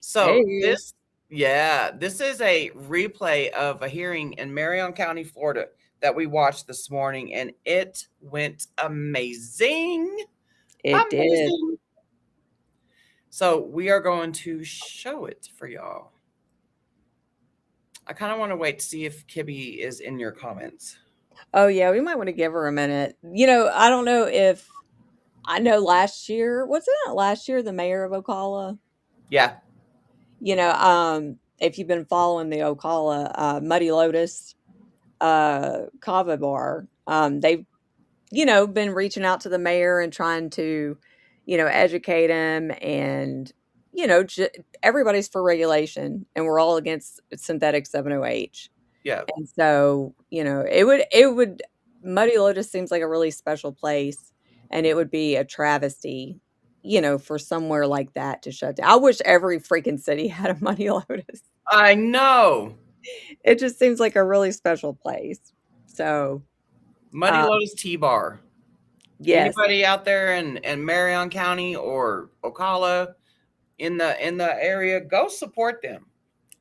So Hey, this is a replay of a hearing in Marion County, Florida that we watched this morning, and it went amazing. it did. Amazing. So we are going to show it for y'all. I kind of want to wait to see if Kibby is in your comments. Oh, yeah, we might want to give her a minute. I don't know if I know last year, wasn't it last year, the mayor of Ocala? Yeah. If you've been following the Ocala Muddy Lotus Kava bar, they've, been reaching out to the mayor and trying to, educate him and, everybody's for regulation and we're all against synthetic 7-OH. Yeah. And so, it would Muddy Lotus seems like a really special place, and it would be a travesty, for somewhere like that to shut down. I wish every freaking city had a Muddy Lotus. I know. It just seems like a really special place. So, Muddy uh, Lotus Tea Bar. yes, Anybody out there in Marion County or Ocala in the area, go support them.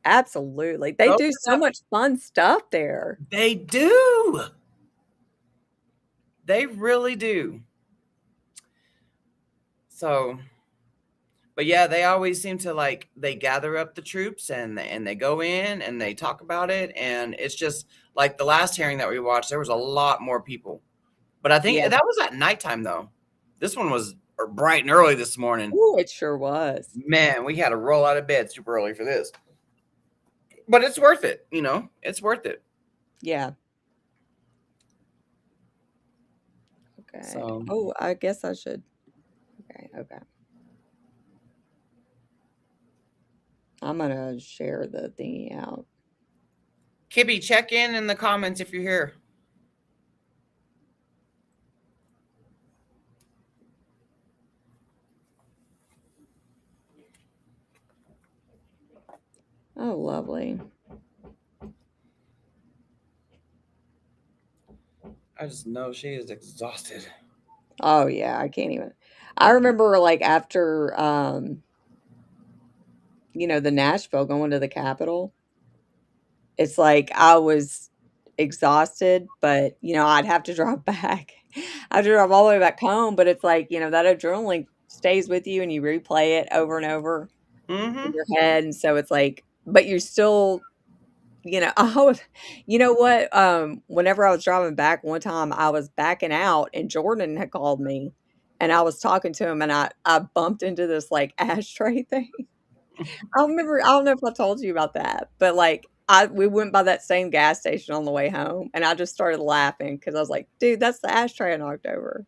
absolutely. They Go do to so that. much fun stuff there. They do. They really do. So, but yeah, they always seem to they gather up the troops and they go in and they talk about it, and it's just like the last hearing that we watched, there was a lot more people. But I think Yeah. that was at nighttime though. This one was bright and early this morning. Ooh, it sure was. Man, we had to roll out of bed super early for this. But it's worth it, It's worth it. Yeah. Okay. So, Oh, I guess I should. Okay. I'm gonna share the thingy out. Kibby, check in the comments if you're here. Oh, lovely. I just know she is exhausted. Oh, yeah, I can't even. I remember, like, after, the Nashville going to the Capitol, it's like I was exhausted, but, I'd have to drive back. I have to drive all the way back home, but it's like, that adrenaline stays with you and you replay it over and over in Mm-hmm. your head, and so it's like but you're still oh, you know what? Whenever I was driving back one time, I was backing out and Jordan had called me and I was talking to him and I bumped into this like ashtray thing. I don't know if I told you about that, but like we went by that same gas station on the way home and I just started laughing because I was like, dude, that's the ashtray I knocked over.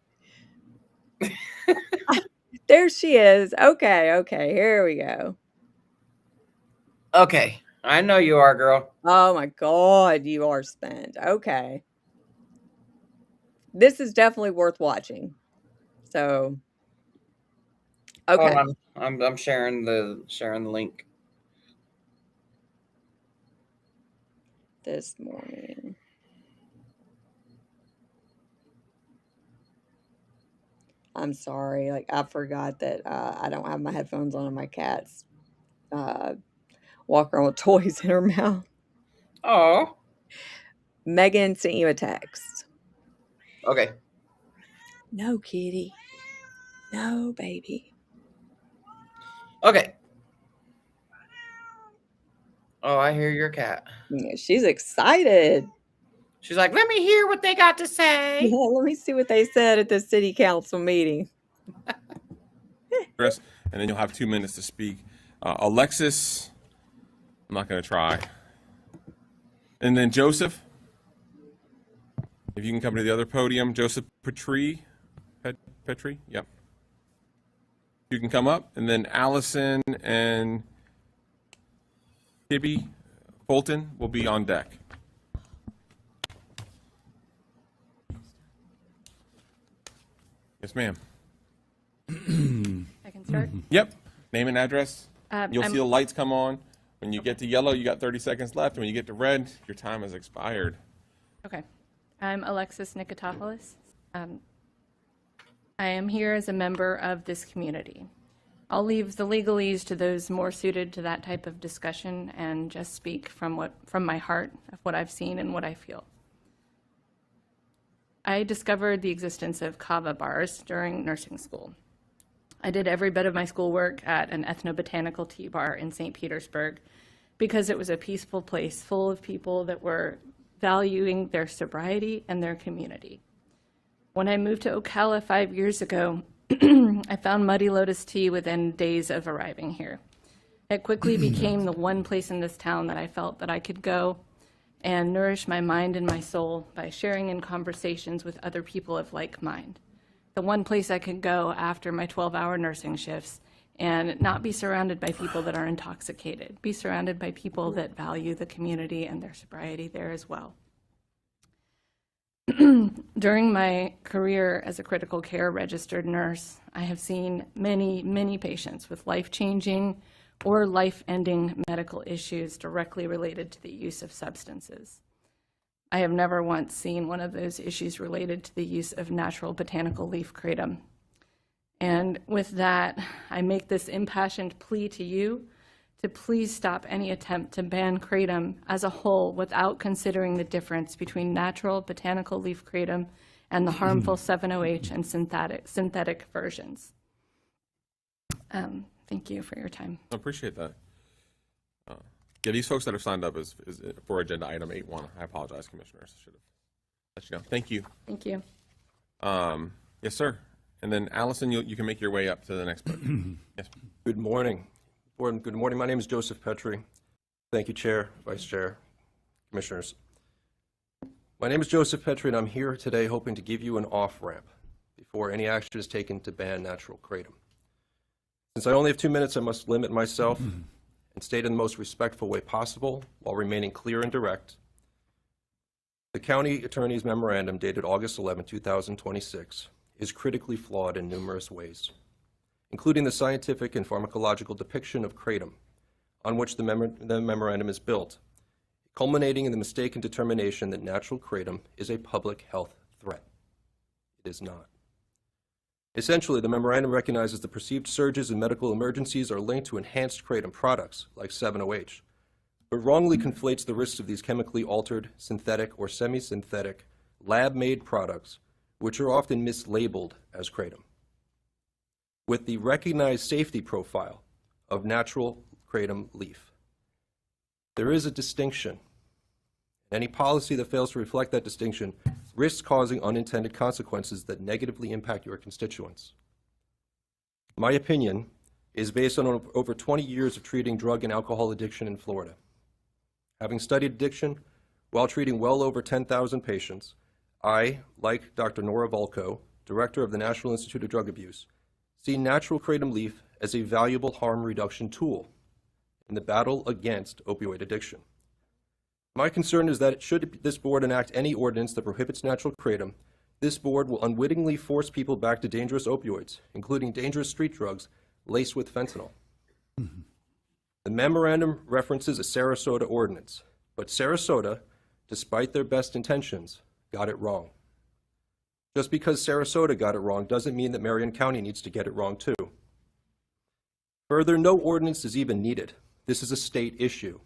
There she is. Okay, here we go. Okay. I know you are, girl. Oh my God, you are spent. Okay. This is definitely worth watching. So, Hold okay. on. I'm sharing the link. This morning. I'm sorry, like, I forgot that, I don't have my headphones on and my cat's, uh, walking around with toys in her mouth. Oh. Megan sent you a text. Okay. No, kitty. No, baby. Okay. Oh, I hear your cat. Yeah, she's excited. She's like, let me hear what they got to Yeah, say. let me see what they said at the city council meeting. Chris, and then you'll have 2 minutes to speak. Alexis, I'm not going to try. And then Joseph, if you can come to the other podium. Joseph Petrie. Petrie? Yep. You can come up. And then Allison and Kibby Fulton will be on deck. Yes, ma'am. I can start. Yep. Name and address. You'll I'm- see the lights come on. When you get to yellow, you got 30 seconds left. When you get to red, your time has expired. Okay. I'm Alexis Nikotopoulos. I am here as a member of this community. I'll leave the legalese to those more suited to that type of discussion and just speak from my heart of what I've seen and what I feel. I discovered the existence of kava bars during nursing school. I did every bit of my schoolwork at an ethnobotanical tea bar in St. Petersburg because it was a peaceful place full of people that were valuing their sobriety and their community. When I moved to Ocala 5 years ago, I found Muddy Lotus tea within days of arriving here. It quickly became the one place in this town that I felt that I could go and nourish my mind and my soul by sharing in conversations with other people of like mind. The one place I could go after my 12-hour nursing shifts and not be surrounded by people that are intoxicated, be surrounded by people that value the community and their sobriety there as well. During my career as a critical care registered nurse, I have seen many, many patients with life-changing or life-ending medical issues directly related to the use of substances. I have never once seen one of those issues related to the use of natural botanical leaf kratom. And with that, I make this impassioned plea to you to please stop any attempt to ban kratom as a whole without considering the difference between natural botanical leaf kratom and the harmful 7-OH and synthetic versions. Thank you for your time. I appreciate that. Yeah, these folks that have signed up is for agenda item 8.1. I apologize, commissioners. I should have let you know. Thank you. Thank you. Yes, sir. And then Allison, you can make your way up to the next podium. Yes. Good morning. Good morning. My name is Joseph Petrie. Thank you, Chair, Vice Chair, Commissioners. My name is Joseph Petrie, and I'm here today hoping to give you an off-ramp before any action is taken to ban natural kratom. Since I only have 2 minutes, I must limit myself and state in the most respectful way possible while remaining clear and direct. The County Attorney's Memorandum dated August 11, 2026 is critically flawed in numerous ways, including the scientific and pharmacological depiction of kratom on which the memorandum is built, culminating in the mistaken determination that natural kratom is a public health threat. It is not. Essentially, the memorandum recognizes the perceived surges in medical emergencies are linked to enhanced kratom products like 7-OH, but wrongly conflates the risks of these chemically altered, synthetic, or semi-synthetic, lab-made products, which are often mislabeled as kratom, with the recognized safety profile of natural kratom leaf. There is a distinction. Any policy that fails to reflect that distinction risks causing unintended consequences that negatively impact your constituents. My opinion is based on over 20 years of treating drug and alcohol addiction in Florida. Having studied addiction while treating well over 10,000 patients, I, like Dr. Nora Volko, Director of the National Institute of Drug Abuse, see natural kratom leaf as a valuable harm reduction tool in the battle against opioid addiction. My concern is that should this board enact any ordinance that prohibits natural kratom, this board will unwittingly force people back to dangerous opioids, including dangerous street drugs laced with fentanyl. The memorandum references a Sarasota ordinance, but Sarasota, despite their best intentions, got it wrong. Just because Sarasota got it wrong doesn't mean that Marion County needs to get it wrong too. Further, no ordinance is even needed. This is a state issue.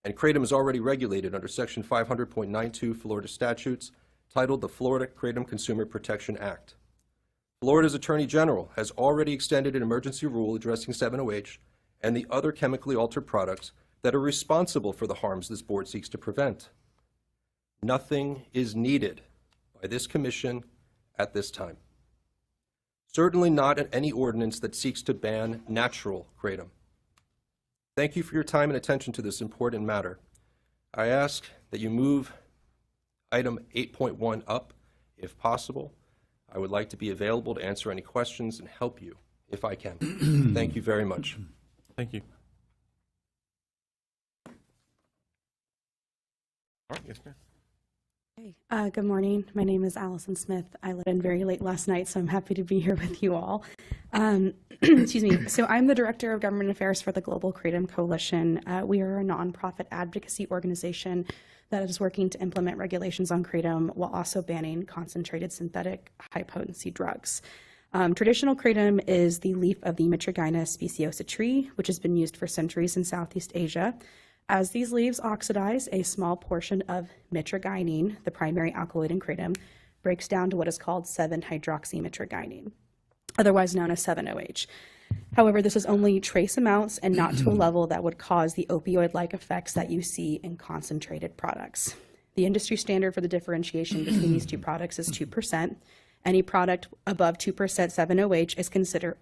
And kratom is already regulated under Section 500.92 Florida statutes, titled the Florida Kratom Consumer Protection Act. Florida's Attorney General has already extended an emergency rule addressing 7-OH and the other chemically altered products that are responsible for the harms this board seeks to prevent. Nothing is needed by this commission at this time. Certainly not any ordinance that seeks to ban natural kratom. Thank you for your time and attention to this important matter. I ask that you move item 8.1 up if possible. I would like to be available to answer any questions and help you if I can. Thank you very much. Thank you. All right, yes, ma'am. Hey, good morning. My name is Allison Smith. I let in very late last night, so I'm happy to be here with you all. Excuse me. So I'm the Director of Government Affairs for the Global Kratom Coalition. We are a nonprofit advocacy organization that is working to implement regulations on kratom while also banning concentrated synthetic high-potency drugs. Traditional kratom is the leaf of the Mitragyna speciosa tree, which has been used for centuries in Southeast Asia. As these leaves oxidize, a small portion of mitragynine, the primary alkaloid in kratom, breaks down to what is called 7-hydroxymitragynine, otherwise known as 7-OH. However, this is only trace amounts and not to a level that would cause the opioid-like effects that you see in concentrated products. The industry standard for the differentiation between these two products is 2%. Any product above 2% 7-OH is considered,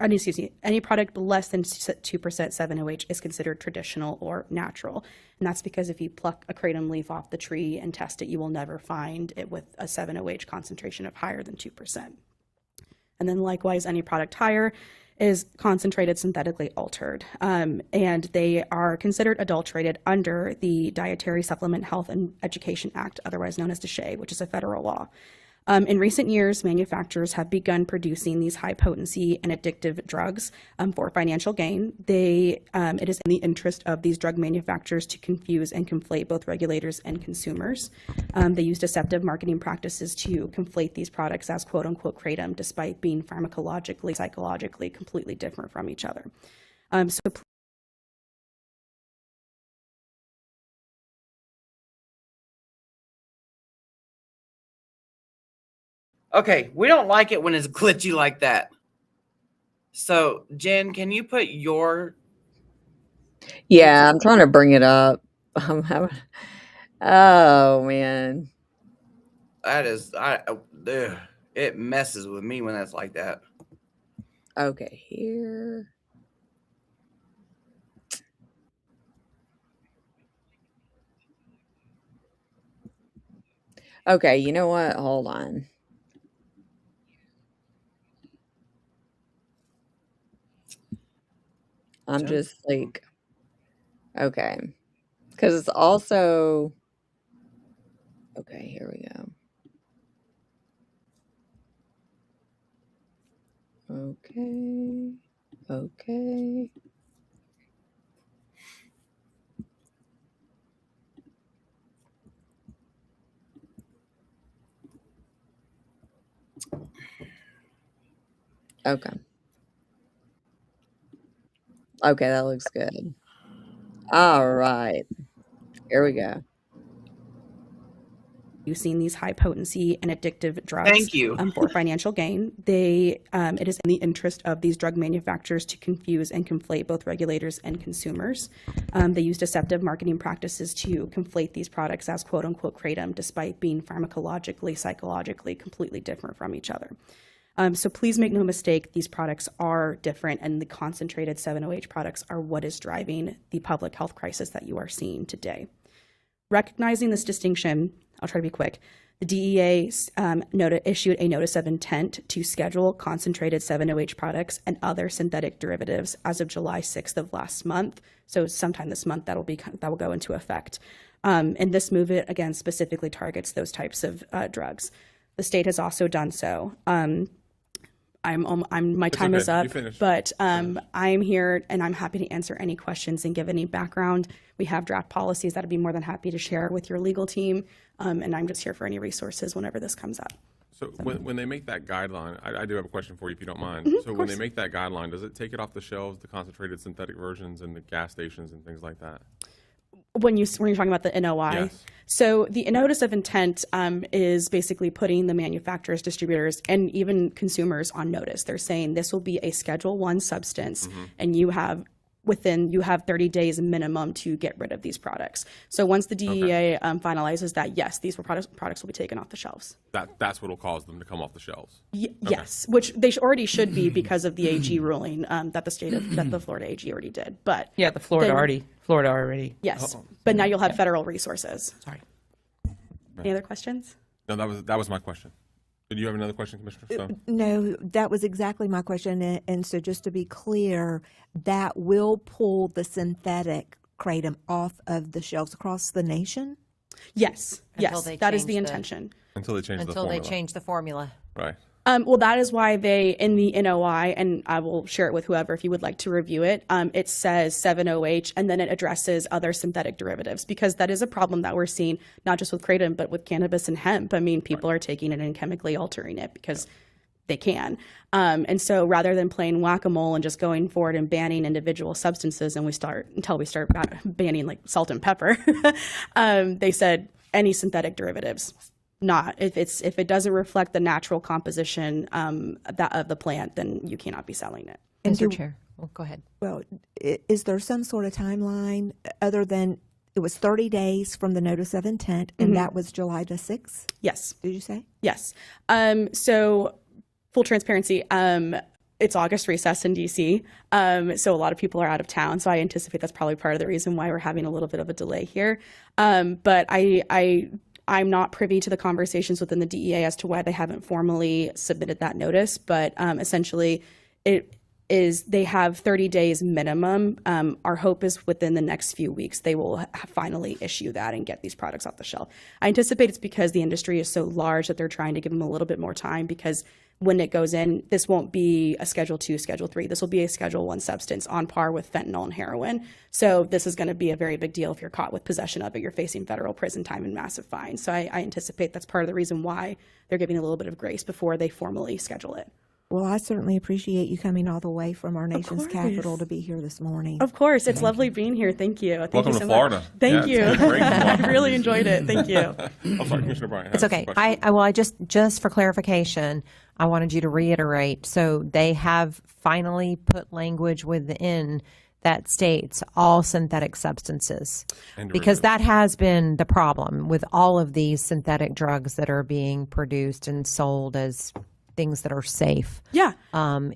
any product less than 2% 7-OH is considered traditional or natural. And that's because if you pluck a kratom leaf off the tree and test it, you will never find it with a 7-OH concentration of higher than 2%. And then likewise, any product higher is concentrated synthetically altered, and they are considered adulterated under the Dietary Supplement Health and Education Act, otherwise known as DSHEA, which is a federal law. In recent years, manufacturers have begun producing these high potency and addictive drugs for financial gain. It is in the interest of these drug manufacturers to confuse and conflate both regulators and consumers. They use deceptive marketing practices to conflate these products as quote unquote kratom, despite being pharmacologically, psychologically completely different from each other. Okay, we don't like it when it's glitchy like that. So, Jen, can you put your... Yeah, I'm trying to bring it up. I'm having, oh man. That is... it messes with me when that's like that. Okay, here. Okay, you know what? Hold on. I'm just like, okay. Because it's also, okay, here we go. Okay. Okay. Okay. Okay, that looks good. All right. Here we go. Using these high potency and addictive drugs Thank you. For financial gain. It is in the interest of these drug manufacturers to confuse and conflate both regulators and consumers. They use deceptive marketing practices to conflate these products as quote unquote kratom, despite being pharmacologically, psychologically completely different from each other. So please make no mistake, these products are different, and the concentrated 7-OH products are what is driving the public health crisis that you are seeing today. Recognizing this distinction, I'll try to be quick. The DEA issued a notice of intent to schedule concentrated 7-OH products and other synthetic derivatives as of July 6th of last month. So sometime this month that will go into effect. And this move, again, specifically targets those types of drugs. The state has also done so. My time is up, but I'm here and I'm happy to answer any questions and give any background. We have draft policies that I'd be more than happy to share with your legal team, and I'm just here for any resources whenever this comes up. So when they make that guideline, I do have a question for you if you don't mind. So when they make that guideline, does it take it off the shelves, the concentrated synthetic versions in the gas stations and things like that? When you're talking about the NOI, Yes. So the notice of intent is basically putting the manufacturers, distributors, and even consumers on notice. They're saying this will be a Schedule I substance, and you have 30 days minimum to get rid of these products. So once the DEA finalizes that, yes, these products will be taken off the shelves. That's what will cause them to come off the shelves. Yes, which they already should be because of the AG ruling that the Florida AG already did. But yeah, Florida already. Yes, but now you'll have federal resources. Sorry. Any other questions? No, that was my question. Did you have another question, Commissioner Stone? No, that was exactly my question. And so just to be clear, that will pull the synthetic kratom off of the shelves across the nation? Yes, Until they that is the change intention. Until they change the Until formula. they change the formula. Right. Well, that is why they, in the NOI, and I will share it with whoever if you would like to review it, it says 7-OH, and then it addresses other synthetic derivatives, because that is a problem that we're seeing, not just with kratom, but with cannabis and hemp. I mean, people are taking it and chemically altering it because they can. And so rather than playing whack-a-mole and just going forward and banning individual substances until we start banning like salt and pepper, they said any synthetic derivatives. Not if it doesn't reflect the natural composition of the plant, then you cannot be selling it. Mr. Chair, well, go ahead. Well, is there some sort of timeline other than it was 30 days from the notice of intent, and that was July the 6th? Yes. Did you say? Yes. So full transparency, it's August recess in DC. So a lot of people are out of town. So I anticipate that's probably part of the reason why we're having a little bit of a delay here. But I'm not privy to the conversations within the DEA as to why they haven't formally submitted that notice. But essentially, they have 30 days minimum. Our hope is within the next few weeks, they will finally issue that and get these products off the shelf. I anticipate it's because the industry is so large that they're trying to give them a little bit more time, because when it goes in, this won't be a Schedule 2, Schedule 3. This will be a Schedule 1 substance on par with fentanyl and heroin. So this is going to be a very big deal. If you're caught with possession of it, you're facing federal prison time and massive fines. So I anticipate that's part of the reason why they're giving a little bit of grace before they formally schedule it. Well, I certainly appreciate you coming all the way from our nation's capital to be here this morning. Of course. It's lovely being here. Thank you. Thank Welcome you to so Florida. much. Thank you. It's been great to I walk really through. enjoyed it. Thank you. I'm sorry, Commissioner Bryant. It's okay. I just for clarification, I wanted you to reiterate. So they have finally put language within that states all synthetic substances, because that has been the problem with all of these synthetic drugs that are being produced and sold as things that are safe. Yeah.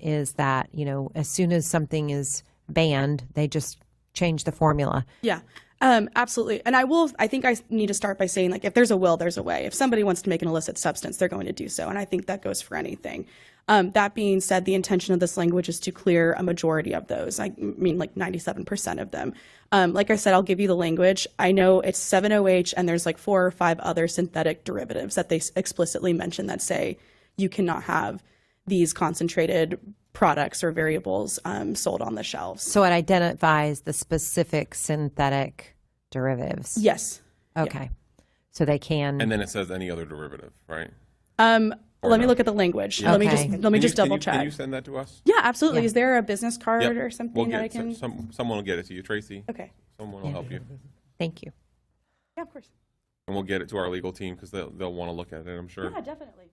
Is that, as soon as something is banned, they just change the formula. Yeah. Absolutely. And I think I need to start by saying, like, if there's a will, there's a way. If somebody wants to make an illicit substance, they're going to do so. And I think that goes for anything. That being said, the intention of this language is to clear a majority of those. I mean, like 97% of them. Like I said, I'll give you the language. I know it's 7-OH, and there's like 4 or 5 other synthetic derivatives that they explicitly mention that say you cannot have these concentrated products or variables sold on the shelves. So it identifies the specific synthetic derivatives. Yes. Okay. So they can. And then it says any other derivative, right? Let me look at the language. Yeah. Let me Okay. just double check. Can you send that to us? Yeah, absolutely. Yeah. Is there a business card Yep. or something We'll that I get can? someone will get it to you, Tracy. Okay. Someone will help you, Thank you. Yeah, of course. and we'll get it to our legal team because they'll want to look at it. I'm sure. Yeah, definitely.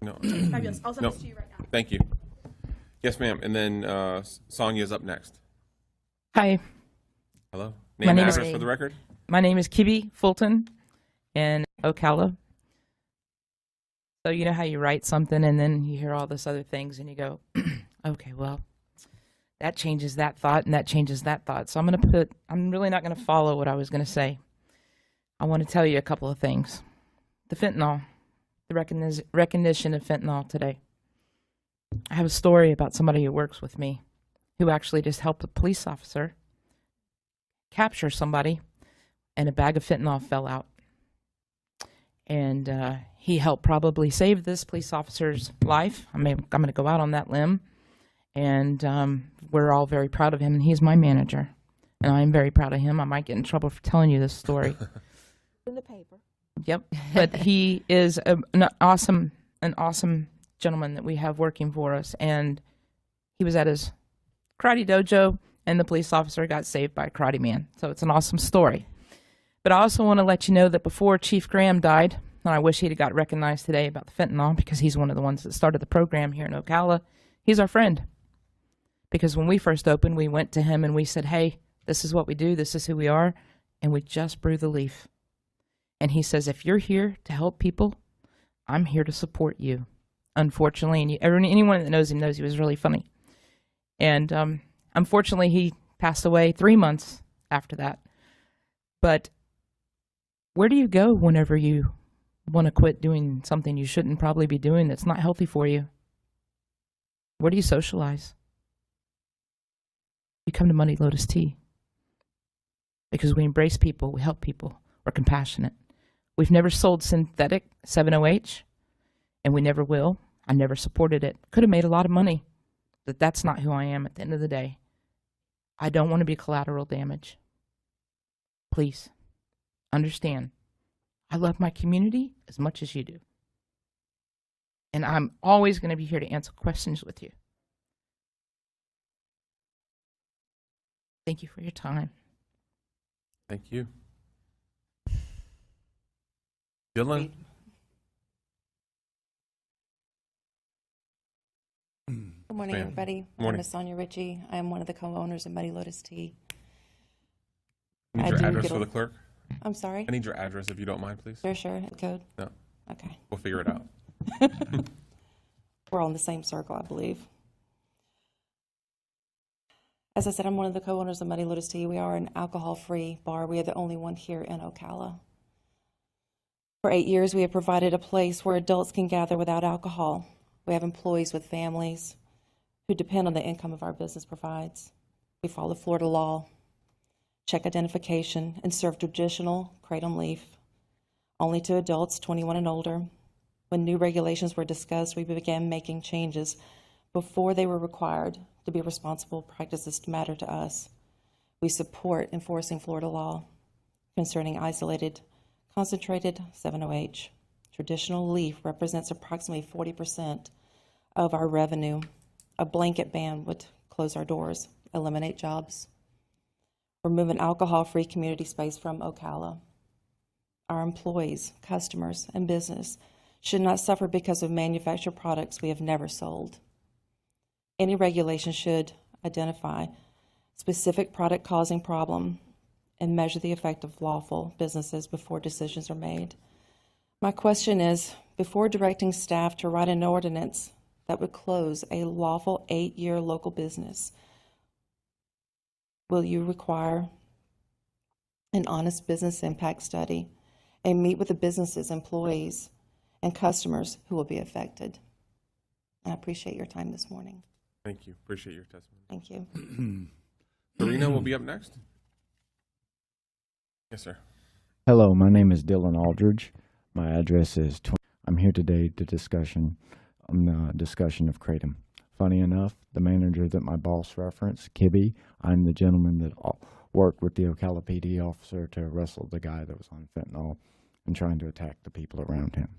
No, Fabulous. I'll send No. this to you right now. thank you. Yes, ma'am. And then Sonia's up next. Hi, Hello. My Name name and is- address for the record. my name is Kibby Fulton in Ocala. So you know how you write something and then you hear all this other things and you go, okay, well, that changes that thought and that changes that thought. So I'm really not going to follow what I was going to say. I want to tell you a couple of things. The fentanyl, the recognition of fentanyl today. I have a story about somebody who works with me who actually just helped a police officer capture somebody, and a bag of fentanyl fell out. And he helped probably save this police officer's life. I'm going to go out on that limb. And we're all very proud of him, and he's my manager. And I'm very proud of him. I might get in trouble for telling you this story. In the paper. Yep. But he is an awesome gentleman that we have working for us. And he was at his karate dojo, and the police officer got saved by a karate man. So it's an awesome story. But I also want to let you know that before Chief Graham died, and I wish he'd have got recognized today about the fentanyl, because he's one of the ones that started the program here in Ocala. He's our friend. Because when we first opened, we went to him and we said, hey, this is what we do, this is who we are, and we just brew the leaf. And he says, if you're here to help people, I'm here to support you. Unfortunately, and anyone that knows him knows he was really funny. And unfortunately, he passed away 3 months after that. But where do you go whenever you want to quit doing something you shouldn't probably be doing that's not healthy for you? Where do you socialize? You come to Money Lotus Tea. Because we embrace people, we help people, we're compassionate. We've never sold synthetic 7-OH, and we never will. I never supported it. Could have made a lot of money, but that's not who I am at the end of the day. I don't want to be collateral damage. Please, understand. I love my community as much as you do. And I'm always going to be here to answer questions with you. Thank you for your time. Thank you. Dylan? Good morning, Ma'am. everybody. My Morning. name is Sonia Ritchie. I am one of the co-owners of Muddy Lotus Tea. I need I your do address get for a- the clerk. I'm sorry? I need your address if you don't mind, please. Sure. Code? No, Okay. we'll figure it out. We're all in the same circle, I believe. As I said, I'm one of the co-owners of Muddy Lotus Tea. We are an alcohol-free bar. We are the only one here in Ocala. For 8 years, we have provided a place where adults can gather without alcohol. We have employees with families who depend on the income of our business provides. We follow Florida law, check identification, and serve traditional kratom leaf only to adults 21 and older. When new regulations were discussed, we began making changes before they were required to be responsible practices to matter to us. We support enforcing Florida law concerning isolated, concentrated 7-OH. Traditional leaf represents approximately 40% of our revenue. A blanket ban would close our doors, eliminate jobs. Remove an alcohol-free community space from Ocala. Our employees, customers, and business should not suffer because of manufactured products we have never sold. Any regulation should identify specific product causing problem and measure the effect of lawful businesses before decisions are made. My question is, before directing staff to write an ordinance that would close a lawful 8-year local business, will you require an honest business impact study and meet with the business's employees and customers who will be affected? I appreciate your time this morning. Thank you. Appreciate your testimony. Thank you. Serena will be up next. Yes, sir. Hello, my name is Dylan Aldridge. My address is I'm here today to discussion of kratom. Funny enough, the manager that my boss referenced, Kibby, I'm the gentleman that worked with the Ocala PD officer to wrestle the guy that was on fentanyl and trying to attack the people around him.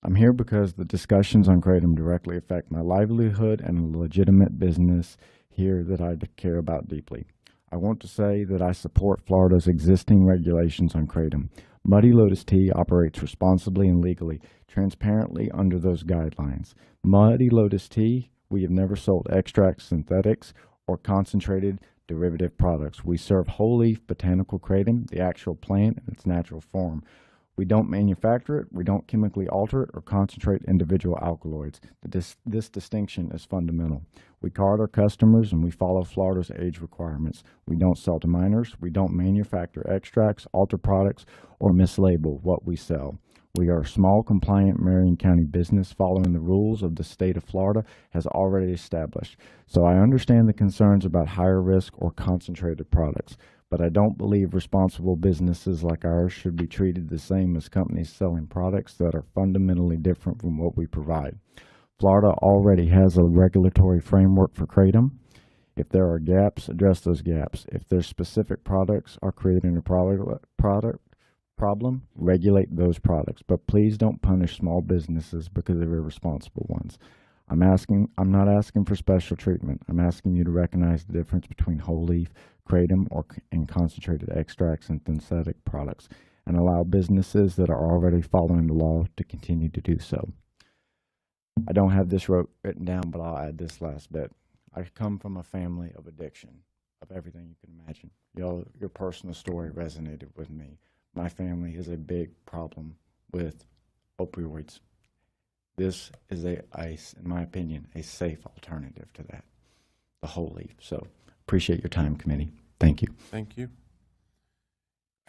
I'm here because the discussions on kratom directly affect my livelihood and a legitimate business here that I care about deeply. I want to say that I support Florida's existing regulations on kratom. Muddy Lotus Tea operates responsibly and legally, transparently under those guidelines. Muddy Lotus Tea, we have never sold extracts, synthetics, or concentrated derivative products. We serve whole leaf botanical kratom, the actual plant in its natural form. We don't manufacture it, we don't chemically alter it or concentrate individual alkaloids. This distinction is fundamental. We card our customers and we follow Florida's age requirements. We don't sell to minors, we don't manufacture extracts, alter products, or mislabel what we sell. We are a small, compliant Marion County business following the rules of the state of Florida has already established. So I understand the concerns about higher risk or concentrated products, but I don't believe responsible businesses like ours should be treated the same as companies selling products that are fundamentally different from what we provide. Florida already has a regulatory framework for kratom. If there are gaps, address those gaps. If there's specific products are creating a problem, regulate those products, but please don't punish small businesses because of irresponsible ones. I'm not asking for special treatment. I'm asking you to recognize the difference between whole leaf, kratom, and concentrated extracts and synthetic products, and allow businesses that are already following the law to continue to do so. I don't have this written down, but I'll add this last bit. I come from a family of addiction, of everything you can imagine. Your personal story resonated with me. My family has a big problem with opioids. This is in my opinion, a safe alternative to that, the whole leaf. So appreciate your time, committee. Thank you. Thank you.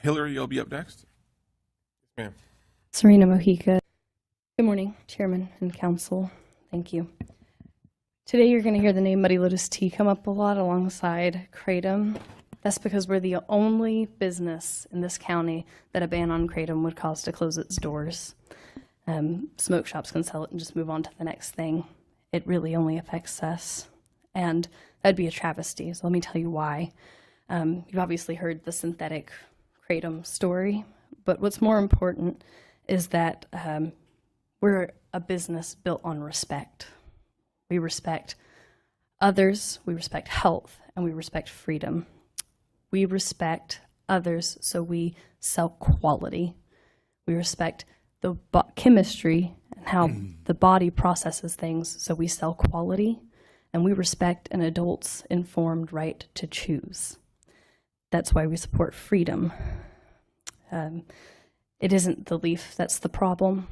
Hillary, you'll be up next. Yes, ma'am. Serena Mojica. Good morning, Chairman and Council. Thank you. Today you're going to hear the name Muddy Lotus Tea come up a lot alongside kratom. That's because we're the only business in this county that a ban on kratom would cause to close its doors. Smoke shops can sell it and just move on to the next thing. It really only affects us, and that'd be a travesty, so let me tell you why. You've obviously heard the synthetic kratom story, but what's more important is that We're a business built on respect. We respect others, we respect health, and we respect freedom. We respect others, so we sell quality. We respect the chemistry and how the body processes things, so we sell quality. And we respect an adult's informed right to choose. That's why we support freedom. It isn't the leaf that's the problem.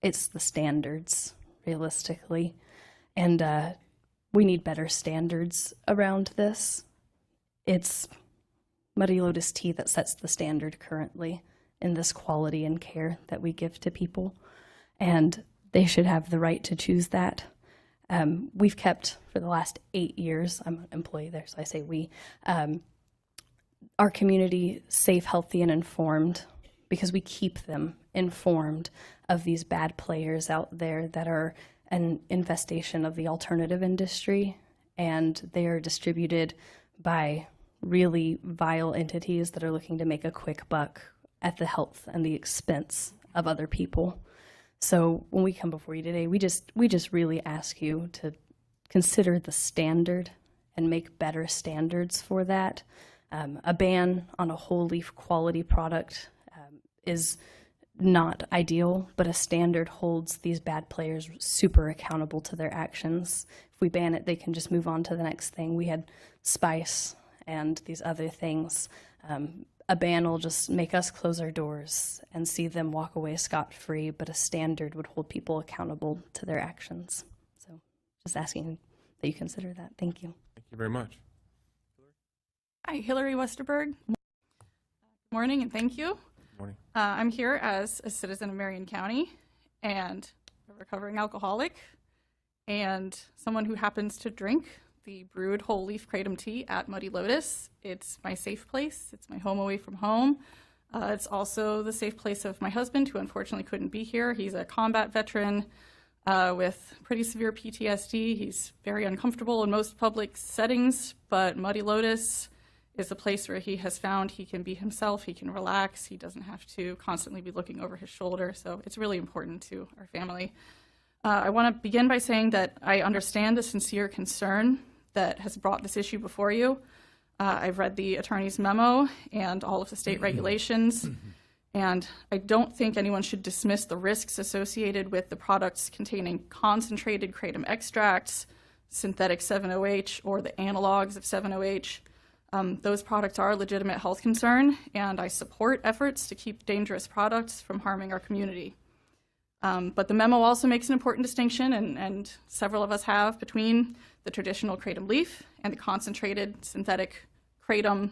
It's the standards, realistically. And we need better standards around this. It's Muddy Lotus Tea that sets the standard currently in this quality and care that we give to people. And they should have the right to choose that. We've kept, for the last 8 years, I'm an employee there, so I say we, our community safe, healthy, and informed because we keep them informed of these bad players out there that are an infestation of the alternative industry, and they are distributed by really vile entities that are looking to make a quick buck at the health and the expense of other people. So when we come before you today, we just really ask you to consider the standard and make better standards for that. A ban on a whole leaf quality product is not ideal, but a standard holds these bad players super accountable to their actions. If we ban it, they can just move on to the next thing. We had spice and these other things. A ban will just make us close our doors and see them walk away scot-free, but a standard would hold people accountable to their actions. So just asking that you consider that. Thank you. Thank you very much. Hi, Hillary Westerberg. Good morning and thank you. Good morning. I'm here as a citizen of Marion County and a recovering alcoholic and someone who happens to drink the brewed whole leaf kratom tea at Muddy Lotus. It's my safe place. It's my home away from home. It's also the safe place of my husband, who unfortunately couldn't be here. He's a combat veteran with pretty severe PTSD. He's very uncomfortable in most public settings, but Muddy Lotus is a place where he has found he can be himself, he can relax, he doesn't have to constantly be looking over his shoulder. So it's really important to our family. I want to begin by saying that I understand the sincere concern that has brought this issue before you. I've read the attorney's memo and all of the state regulations, and I don't think anyone should dismiss the risks associated with the products containing concentrated kratom extracts, synthetic 7-OH, or the analogs of 7-OH. Those products are a legitimate health concern, and I support efforts to keep dangerous products from harming our community. But the memo also makes an important distinction, and several of us have, between the traditional kratom leaf and the concentrated synthetic kratom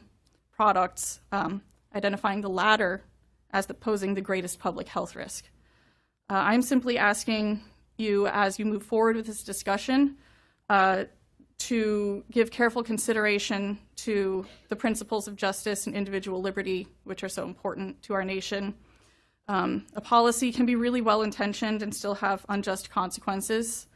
products, identifying the latter as posing the greatest public health risk. I'm simply asking you, as you move forward with this discussion, to give careful consideration to the principles of justice and individual liberty, which are so important to our nation. A policy can be really well-intentioned and still have unjust consequences,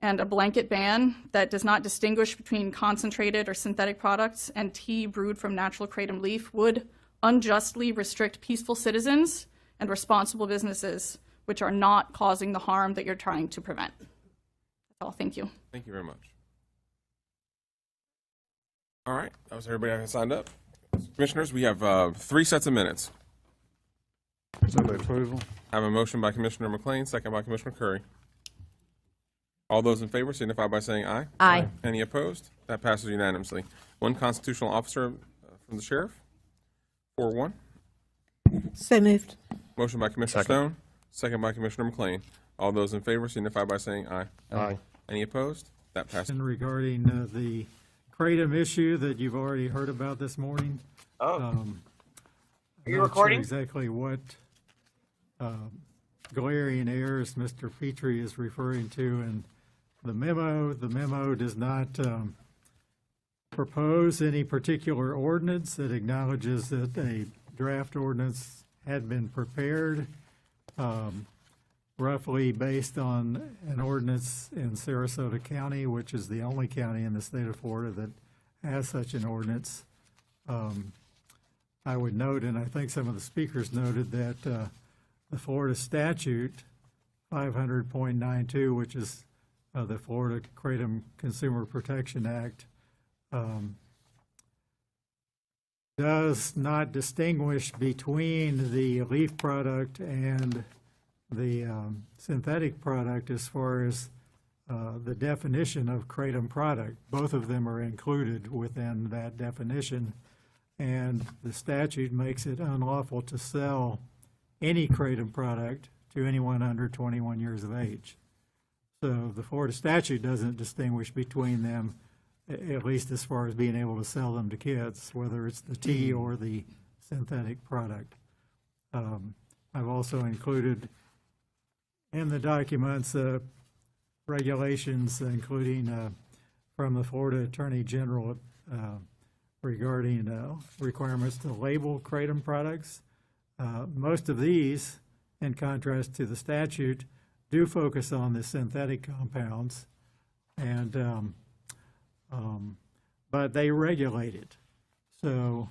and a blanket ban that does not distinguish between concentrated or synthetic products and tea brewed from natural kratom leaf would unjustly restrict peaceful citizens and responsible businesses, which are not causing the harm that you're trying to prevent. That's all. Thank you. Thank you very much. All right, that was everybody that signed up. Commissioners, we have 3 sets of minutes. So approval. I have a motion by Commissioner McLean, second by Commissioner Curry. All those in favor signify by saying aye. Aye. Any opposed? That passes unanimously. One constitutional officer from the sheriff. 4-1. So moved. Motion by Commissioner Stone, second by Commissioner McLean. All those in favor signify by saying aye. Aye. Any opposed? That passes. And regarding the kratom issue that you've already heard about this morning. Are you not recording? Sure exactly what glaring errors Mr. Petrie is referring to in the memo. The memo does not propose any particular ordinance. It acknowledges that a draft ordinance had been prepared roughly based on an ordinance in Sarasota County, which is the only county in the state of Florida that has such an ordinance. I would note, and I think some of the speakers noted, that the Florida statute 500.92, which is the Florida Kratom Consumer Protection Act, does not distinguish between the leaf product and the synthetic product as far as the definition of kratom product. Both of them are included within that definition, and the statute makes it unlawful to sell any kratom product to anyone under 21 years of age. So the Florida statute doesn't distinguish between them, at least as far as being able to sell them to kids, whether it's the tea or the synthetic product. I've also included in the documents regulations, including from the Florida Attorney General regarding requirements to label kratom products. Most of these, in contrast to the statute, do focus on the synthetic compounds, and but they regulate it. So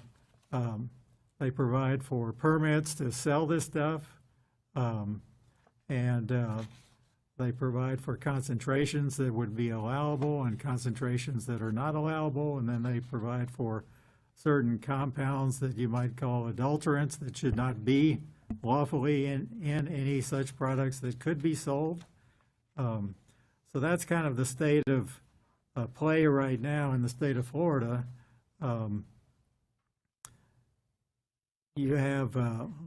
they provide for permits to sell this stuff, and they provide for concentrations that would be allowable and concentrations that are not allowable, and then they provide for certain compounds that you might call adulterants that should not be lawfully in any such products that could be sold. So that's kind of the state of play right now in the state of Florida. You have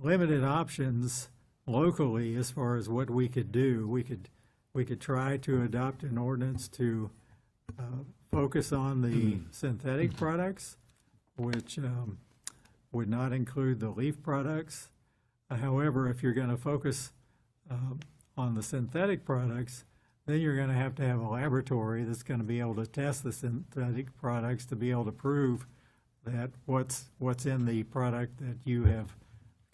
limited options locally as far as what we could do. We could try to adopt an ordinance to focus on the synthetic products, which would not include the leaf products. However, if you're going to focus on the synthetic products, then you're going to have a laboratory that's going to be able to test the synthetic products to be able to prove that what's in the product that you have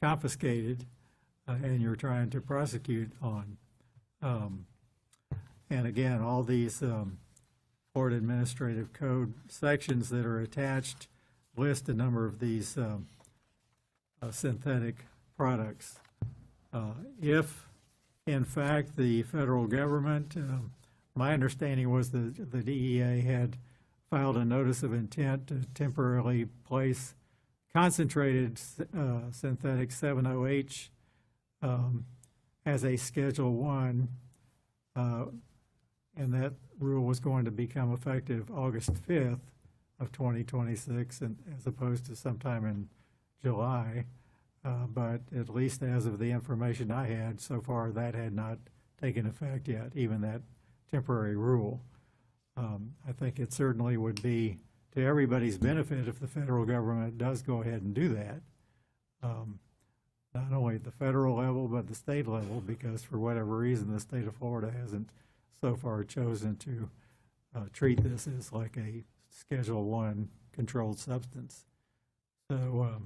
confiscated and you're trying to prosecute on. And again, all these Florida Administrative Code sections that are attached list a number of these synthetic products. If, in fact, the federal government, my understanding was that the DEA had filed a notice of intent to temporarily place concentrated synthetic 7-OH as a Schedule 1, and that rule was going to become effective August 5th of 2026, and as opposed to sometime in July. But at least as of the information I had so far, that had not taken effect yet, even that temporary rule. I think it certainly would be to everybody's benefit if the federal government does go ahead and do that, not only at the federal level, but the state level, because for whatever reason, the state of Florida hasn't so far chosen to treat this as like a Schedule 1 controlled substance. So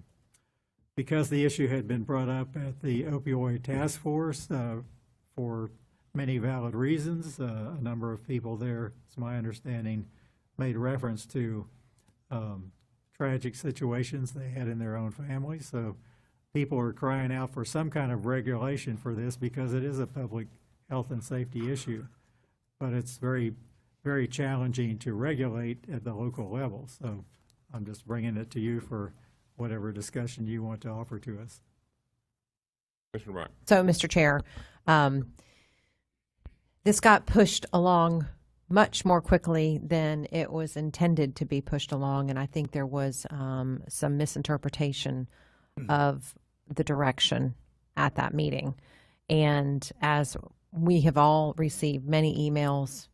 because the issue had been brought up at the opioid task force for many valid reasons, a number of people there, it's my understanding, made reference to tragic situations they had in their own families. So people are crying out for some kind of regulation for this because it is a public health and safety issue. But it's very, very challenging to regulate at the local level. So I'm just bringing it to you for whatever discussion you want to offer to us. Commissioner Bryant. So, Mr. Chair, this got pushed along much more quickly than it was intended to be pushed along, and I think there was some misinterpretation of the direction at that meeting. And as we have all received many emails,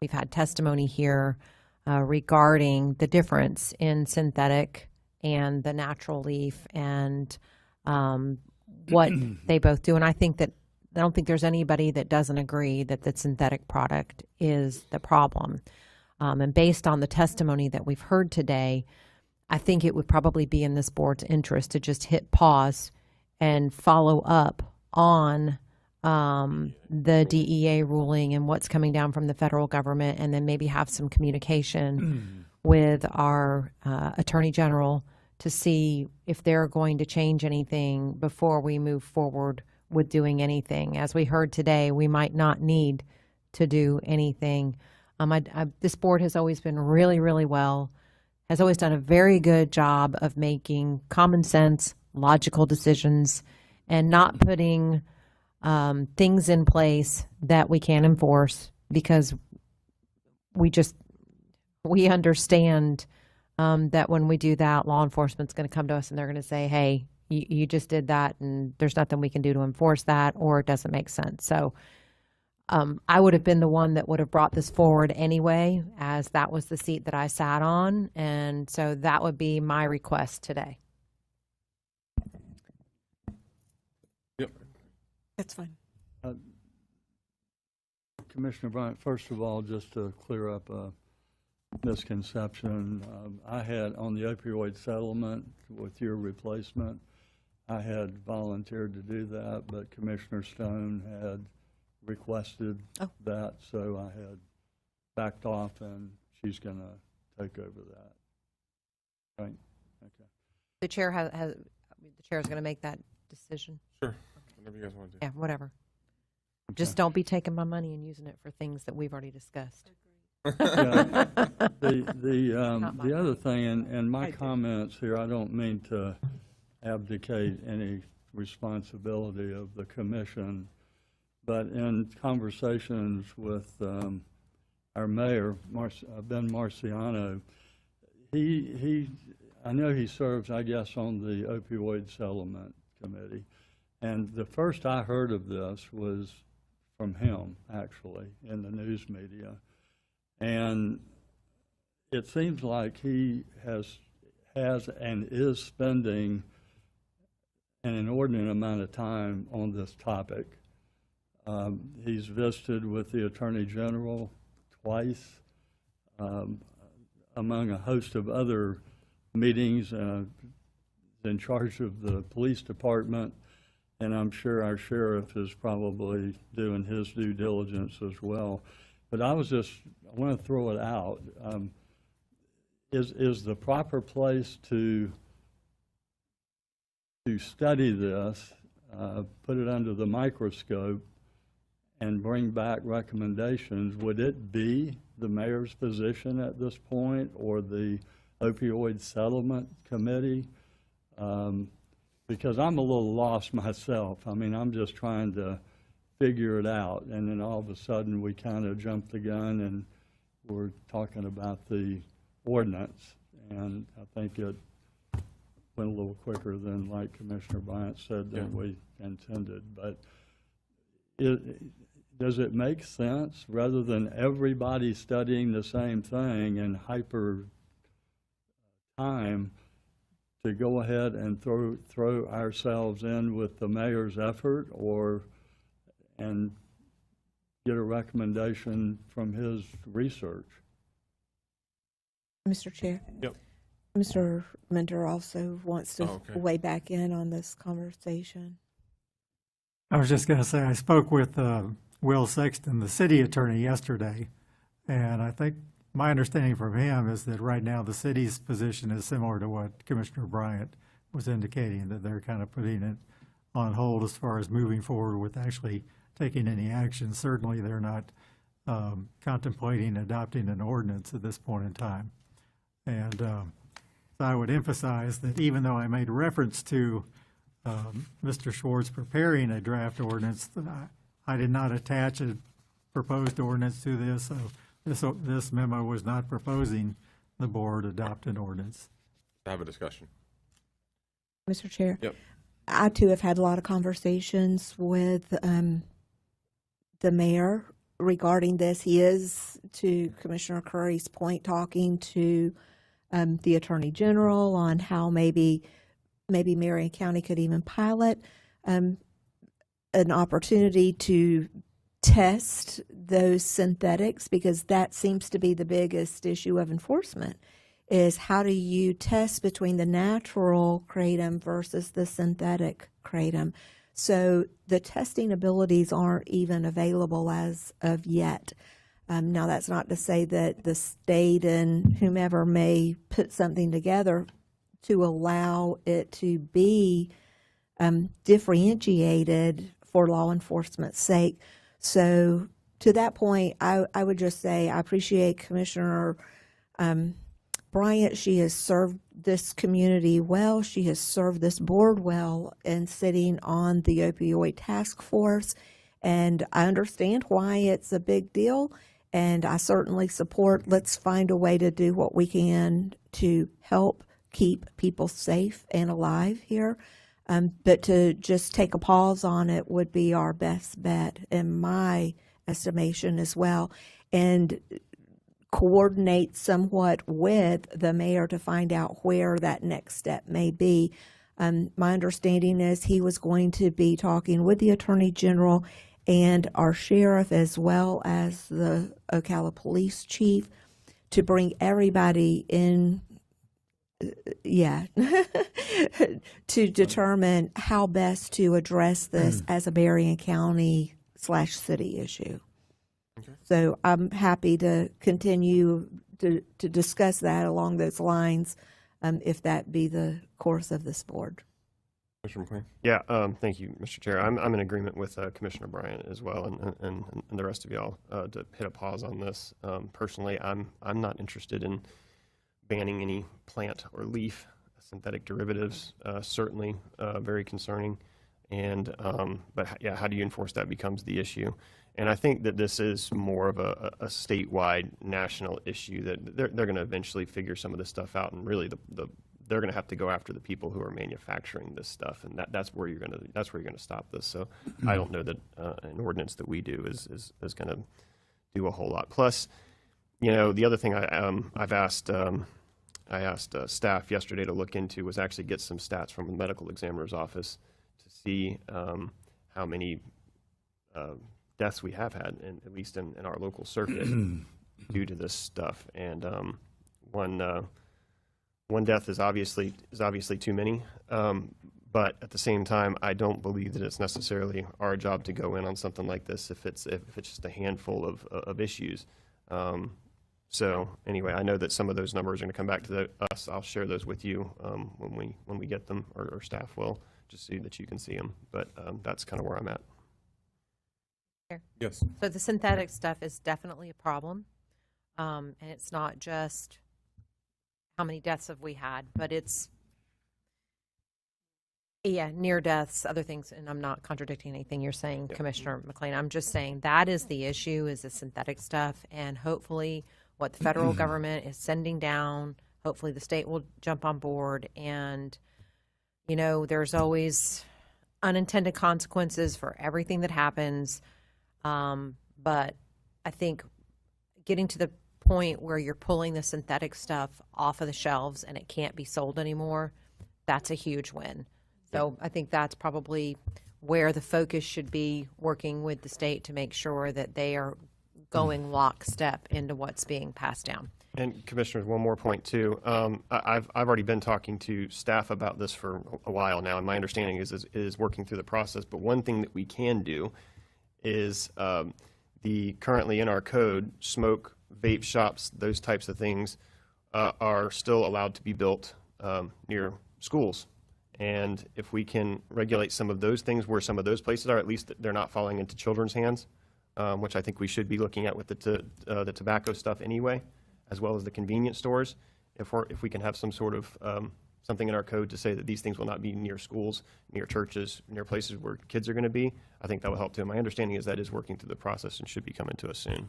we've had testimony here regarding the difference in synthetic and the natural leaf and what they both do. And I don't think there's anybody that doesn't agree that the synthetic product is the problem. And based on the testimony that we've heard today, I think it would probably be in this board's interest to just hit pause and follow up on the DEA ruling and what's coming down from the federal government, and then maybe have some communication with our Attorney General to see if they're going to change anything before we move forward with doing anything. As we heard today, we might not need to do anything. This board has always been really, really has always done a very good job of making common sense, logical decisions and not putting things in place that we can't enforce, because we understand that when we do that, law enforcement's going to come to us and they're going to say, hey, you just did that and there's nothing we can do to enforce that, or it doesn't make sense. So I would have been the one that would have brought this forward anyway, as that was the seat that I sat on. And so that would be my request today. Yep. That's fine. Commissioner Bryant, first of all, just to clear up a misconception, I had on the opioid settlement with your replacement, I had volunteered to do that, but Commissioner Stone had requested that, so I had backed off, and she's going to take over that. Right? Okay. The chair the chair is going to make that decision. Sure. Whatever you guys want to do. Yeah, whatever. Okay. Just don't be taking my money and using it for things that we've already discussed. Yeah. The other thing, and my comments here, I don't mean to abdicate any responsibility of the commission, but in conversations with our mayor, Ben Marciano, I know he serves, I guess, on the opioid settlement committee, and the first I heard of this was from him, actually, in the news media. And it seems like he has and is spending an inordinate amount of time on this topic. He's visited with the Attorney General twice, among a host of other meetings, in charge of the police department, and I'm sure our sheriff is probably doing his due diligence as well. But I want to throw it out. Is the proper place to study this, put it under the microscope, and bring back recommendations? Would it be the mayor's position at this point, or the opioid settlement committee? Because I'm a little lost myself. I mean, I'm just trying to figure it out, and then all of a sudden we kind of jumped the gun and we're talking about the ordinance, and I think it went a little quicker than, like Commissioner Bryant said, than we intended. But does it make sense, rather than everybody studying the same thing in hyper time, to go ahead and throw ourselves in with the mayor's effort, and get a recommendation from his research? Mr. Chair? Yep. Mr. Mentor also wants to weigh back in on this conversation. I was just going to say, I spoke with Will Sexton, the city attorney, yesterday, and I think my understanding from him is that right now the city's position is similar to what Commissioner Bryant was indicating, that they're kind of putting it on hold as far as moving forward with actually taking any action. Certainly they're not contemplating adopting an ordinance at this point in time. And so I would emphasize that even though I made reference to Mr. Schwartz preparing a draft ordinance, I did not attach a proposed ordinance to this. So this memo was not proposing the board adopt an ordinance. Have a discussion. Mr. Chair? Yep. I, too, have had a lot of conversations with the mayor regarding this. He is, to Commissioner Curry's point, talking to the Attorney General on how maybe Marion County could even pilot an opportunity to test those synthetics, because that seems to be the biggest issue of enforcement, is how do you test between the natural kratom versus the synthetic kratom. So the testing abilities aren't even available as of yet. Now, that's not to say that the state and whomever may put something together to allow it to be differentiated for law enforcement's sake. So to that point, I would just say I appreciate Commissioner Bryant. She has served this community well. She has served this board well in sitting on the opioid task force. And I understand why it's a big deal. And I certainly support, let's find a way to do what we can to help keep people safe and alive here. But to just take a pause on it would be our best bet in my estimation as well. And coordinate somewhat with the mayor to find out where that next step may be. My understanding is he was going to be talking with the Attorney General and our sheriff as well as the Ocala Police Chief to bring everybody in, to determine how best to address this as a Marion County / city issue. Okay. So I'm happy to continue to discuss that along those lines, if that be the course of this board. Commissioner McLean. Yeah, thank you, Mr. Chair. I'm in agreement with Commissioner Bryant as well, and the rest of y'all to hit a pause on this. Personally, I'm not interested in banning any plant or leaf synthetic derivatives. Certainly, very concerning. And but yeah, how do you enforce that becomes the issue. And I think that this is more of a statewide, national issue that they're going to eventually figure some of this stuff out, and really they're going to have to go after the people who are manufacturing this stuff, and that's where you're going to stop this. So I don't know that an ordinance that we do is going to do a whole lot. Plus, the other thing I asked staff yesterday to look into was actually get some stats from the medical examiner's office to see how many deaths we have had, at least in our local circuit, due to this stuff. And one death is obviously too many. But at the same time, I don't believe that it's necessarily our job to go in on something like this if it's just a handful of issues. So anyway, I know that some of those numbers are going to come back to us. I'll share those with you when we get them, or staff will, just so that you can see them. But that's kind of where I'm at. Yes. So the synthetic stuff is definitely a problem, and it's not just how many deaths have we had, but it's near deaths, other things. And I'm not contradicting anything you're saying, Commissioner McLean. I'm just saying that is the issue, is the synthetic stuff, and hopefully what the federal government is sending down, hopefully the state will jump on board. And there's always unintended consequences for everything that happens. But I think getting to the point where you're pulling the synthetic stuff off of the shelves and it can't be sold anymore, that's a huge win. So I think that's probably where the focus should be, working with the state to make sure that they are going lockstep into what's being passed down. And Commissioners, one more point too. I've already been talking to staff about this for a while now, and my understanding is working through the process. But one thing that we can do is the currently in our code, smoke, vape shops, those types of things are still allowed to be built near schools. And if we can regulate some of those things where some of those places are, at least they're not falling into children's hands, which I think we should be looking at with the tobacco stuff anyway, as well as the convenience stores. If we can have some sort of something in our code to say that these things will not be near schools, near churches, near places where kids are going to be, I think that will help too. My understanding is that is working through the process and should be coming to us soon.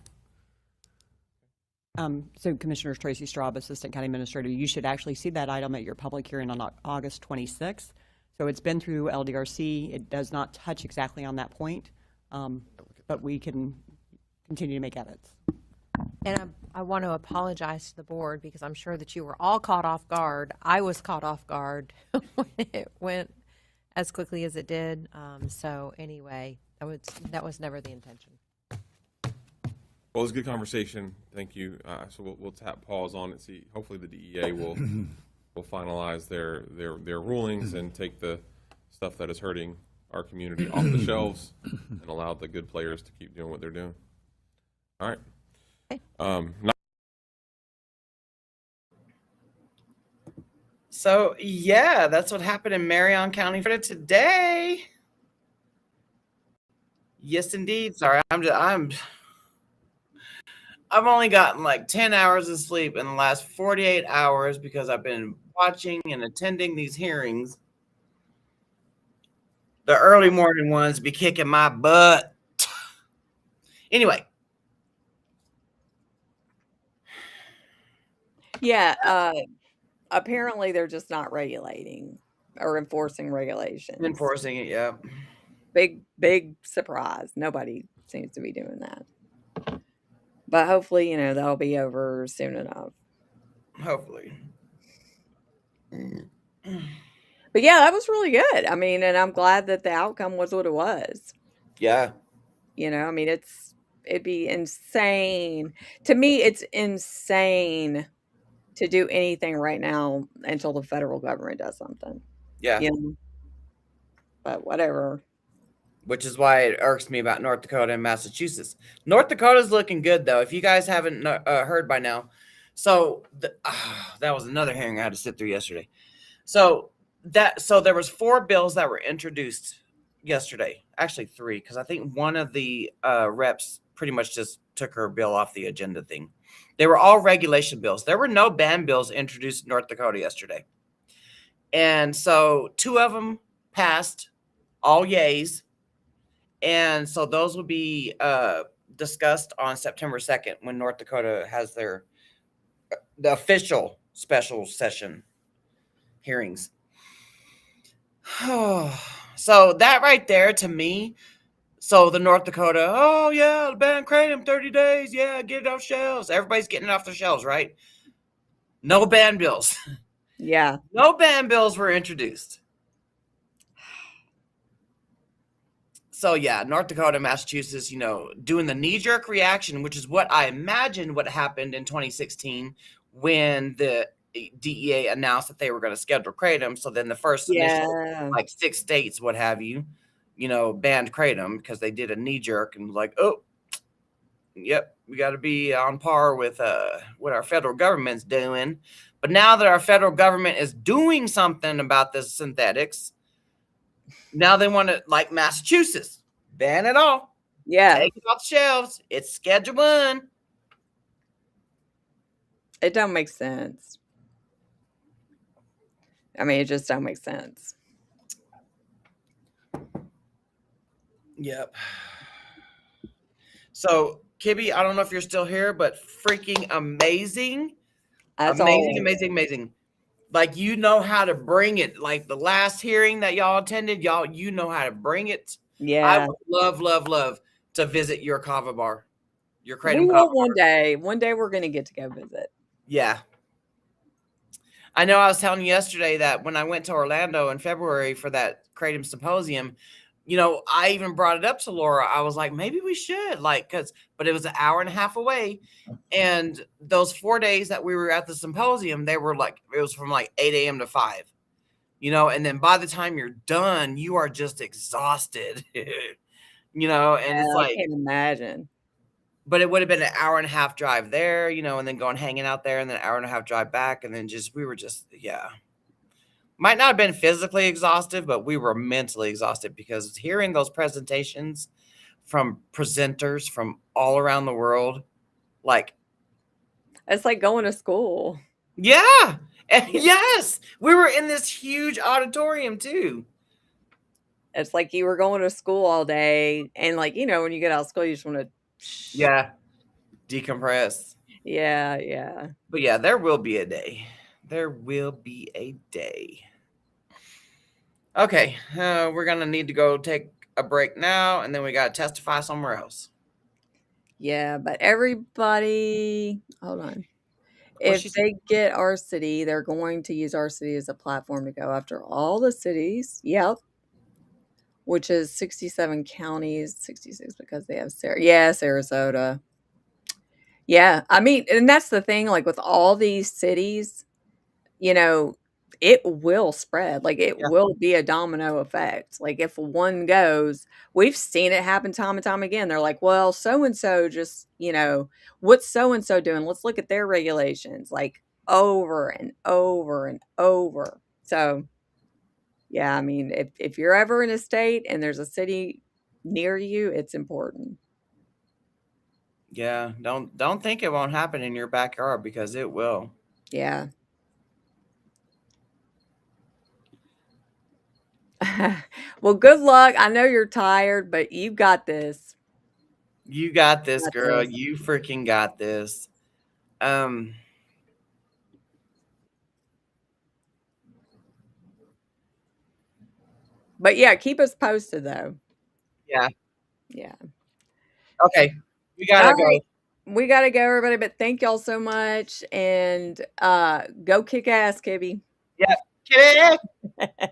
So Commissioner Tracy Straub, Assistant County Administrator, you should actually see that item at your public hearing on August 26th. So it's been through LDRC. It does not touch exactly on that point, but we can continue to make edits. And I want to apologize to the board because I'm sure that you were all caught off guard. I was caught off guard when it went as quickly as it did. So anyway, that was never the intention. Well, it was a good conversation. Thank you. So we'll tap pause on it. See, hopefully the DEA will finalize their rulings and take the stuff that is hurting our community off the shelves and allow the good players to keep doing what they're doing. All right. So yeah, that's what happened in Marion County, Florida today. Yes, indeed. Sorry, I've only gotten like 10 hours of sleep in the last 48 hours because I've been watching and attending these hearings. The early morning ones be kicking my butt. Anyway, Yeah, apparently they're just not regulating or enforcing regulations. enforcing it, yeah. Big surprise. Nobody seems to be doing that. But hopefully, that'll be over soon enough. Hopefully. But yeah, that was really good. I mean, and I'm glad that the outcome was what it was. Yeah. I mean, it'd be insane. To me, it's insane to do anything right now until the federal government does something. Yeah. But whatever. Which is why it irks me about North Dakota and Massachusetts. North Dakota's looking good, though. If you guys haven't heard by now. So that was another hearing I had to sit through yesterday. So there was 4 bills that were introduced yesterday. Actually 3, because I think one of the reps pretty much just took her bill off the agenda thing. They were all regulation bills. There were no ban bills introduced in North Dakota yesterday. And so 2 of them passed, all yays. And so those will be discussed on September 2nd when North Dakota has the official special session hearings. So that right there to me, so the North Dakota, oh yeah, ban kratom 30 days, yeah, get it off shelves. Everybody's getting it off their shelves, right? No ban bills. Yeah. No ban bills were introduced. So yeah, North Dakota, Massachusetts, doing the knee-jerk reaction, which is what I imagined what happened in 2016 when the DEA announced that they were going to schedule kratom. So then the first initial, like 6 states, what have you, banned kratom because they did a knee-jerk and like, oh, yep, we got to be on par with what our federal government's doing. But now that our federal government is doing something about the synthetics, now they want to, like Massachusetts, ban it all. Yeah. Take it off the shelves. It's Schedule 1. It don't make sense. I mean, it just don't make sense. Yep. So, Kibby, I don't know if you're still here, but freaking amazing. As amazing, always. amazing. Like, you know how to bring it. Like the last hearing that y'all attended, you know how to bring it. Yeah. I would love to visit your kava bar. Your kratom We kava will one day. One day we're going to get to go visit. Yeah. I know I was telling you yesterday that when I went to Orlando in February for that kratom symposium, I even brought it up to Laura. I was like, maybe we should, but it was an hour and a half away. And those 4 days that we were at the symposium, it was from like 8 a.m. to 5, and then by the time you're done, you are just exhausted, and it's like, I can't imagine. But it would have been an hour and a half drive there, and then going hanging out there and then an hour and a half drive back. And then we were just, yeah. Might not have been physically exhausted, but we were mentally exhausted because hearing those presentations from presenters from all around the world, it's like going to school. Yeah. Yes. We were in this huge auditorium too. It's like you were going to school all day. And when you get out of school, you just want to. Yeah. Decompress. Yeah. But yeah, there will be a day. There will be a day. Okay. We're going to need to go take a break now, and then we got to testify somewhere else. Yeah, but everybody, hold on. If they get our city, they're going to use our city as a platform to go after all the cities. Yep. Which is 67 counties, 66 because they have Sarasota. Yeah, I mean, and that's the thing, with all these cities, it will spread. It will be a domino effect. If one goes, we've seen it happen time and time again. They're like, well, so-and-so just, what's so-and-so doing? Let's look at their regulations, over and over and over. So, yeah, I mean, if you're ever in a state and there's a city near you, it's important. Yeah, don't think it won't happen in your backyard, because it will. Yeah. Well, good luck. I know you're tired, but you got this. You got this, Got girl. this. You freaking got this. Um, But yeah, keep us posted though. yeah. Yeah. Okay. We All gotta go. right. We gotta go, everybody, but thank y'all so much. And go kick ass, Kibby. Yep. Kick.